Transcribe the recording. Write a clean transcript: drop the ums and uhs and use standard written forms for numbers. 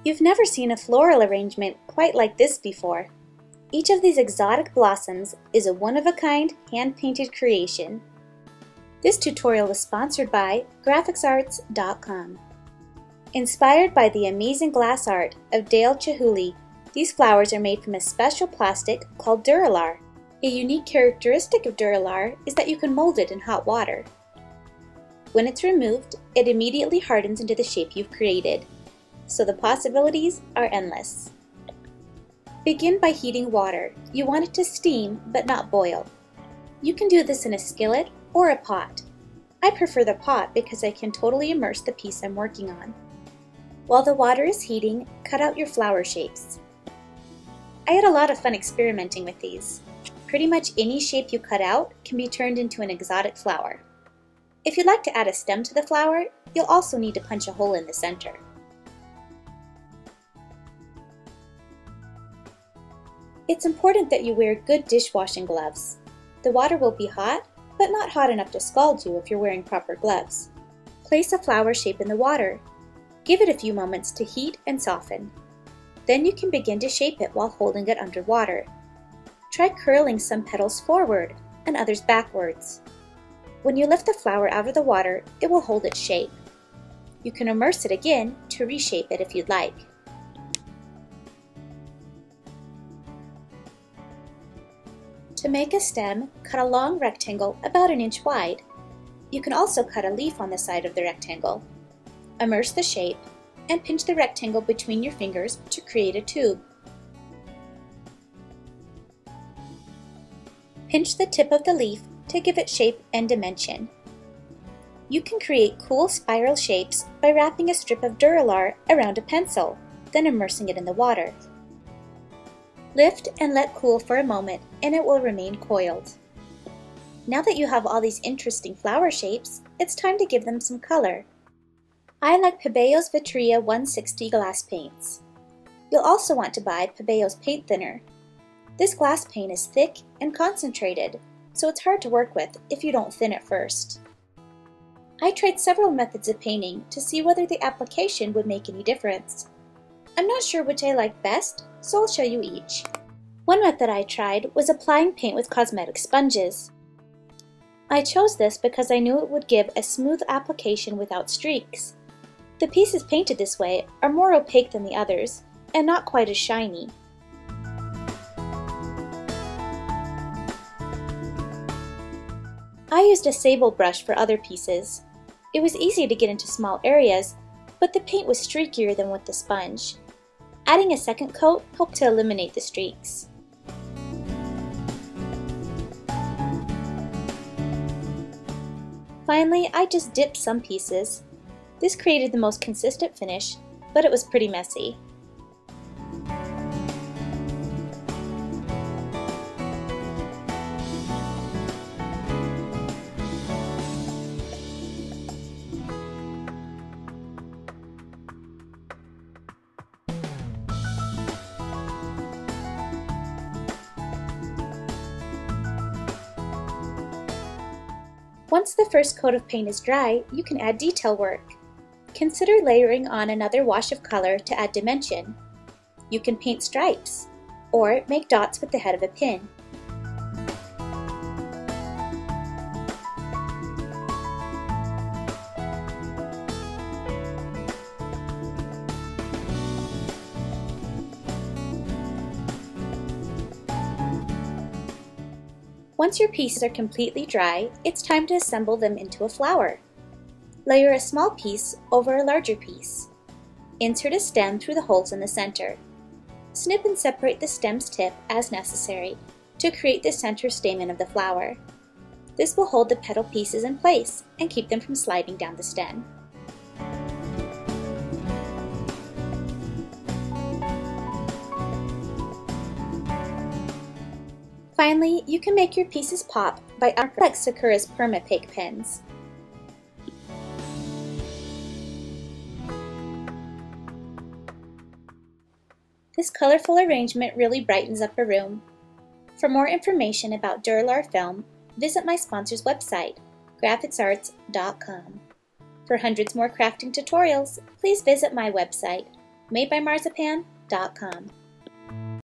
You've never seen a floral arrangement quite like this before. Each of these exotic blossoms is a one-of-a-kind, hand-painted creation. This tutorial was sponsored by Grafixarts.com. Inspired by the amazing glass art of Dale Chihuly, these flowers are made from a special plastic called dura-lar. A unique characteristic of dura-lar is that you can mold it in hot water. When it's removed, it immediately hardens into the shape you've created, so the possibilities are endless. Begin by heating water. You want it to steam but not boil. You can do this in a skillet or a pot. I prefer the pot because I can totally immerse the piece I'm working on. While the water is heating, cut out your flower shapes. I had a lot of fun experimenting with these. Pretty much any shape you cut out can be turned into an exotic flower. If you'd like to add a stem to the flower, you'll also need to punch a hole in the center. It's important that you wear good dishwashing gloves. The water will be hot, but not hot enough to scald you if you're wearing proper gloves. Place a flower shape in the water. Give it a few moments to heat and soften. Then you can begin to shape it while holding it underwater. Try curling some petals forward and others backwards. When you lift the flower out of the water, it will hold its shape. You can immerse it again to reshape it if you'd like. To make a stem, cut a long rectangle about 1 inch wide. You can also cut a leaf on the side of the rectangle. Immerse the shape and pinch the rectangle between your fingers to create a tube. Pinch the tip of the leaf to give it shape and dimension. You can create cool spiral shapes by wrapping a strip of dura-lar around a pencil, then immersing it in the water. Lift and let cool for a moment and it will remain coiled. Now that you have all these interesting flower shapes, it's time to give them some color. I like Pebeyos Vitrea 160 glass paints. You'll also want to buy Pebeyos paint thinner. This glass paint is thick and concentrated, so it's hard to work with if you don't thin it first. I tried several methods of painting to see whether the application would make any difference. I'm not sure which I like best, so I'll show you each. One method I tried was applying paint with cosmetic sponges. I chose this because I knew it would give a smooth application without streaks. The pieces painted this way are more opaque than the others, and not quite as shiny. I used a sable brush for other pieces. It was easy to get into small areas, but the paint was streakier than with the sponge. Adding a second coat helped to eliminate the streaks. Finally, I just dipped some pieces. This created the most consistent finish, but it was pretty messy. Once the first coat of paint is dry, you can add detail work. Consider layering on another wash of color to add dimension. You can paint stripes, or make dots with the head of a pin. Once your pieces are completely dry, it's time to assemble them into a flower. Layer a small piece over a larger piece. Insert a stem through the holes in the center. Snip and separate the stem's tip as necessary to create the center stamen of the flower. This will hold the petal pieces in place and keep them from sliding down the stem. Finally, you can make your pieces pop by like Sakura's Permapak pens. This colorful arrangement really brightens up a room. For more information about dura-lar film, visit my sponsor's website, Grafixarts.com. For hundreds more crafting tutorials, please visit my website, madebymarzipan.com.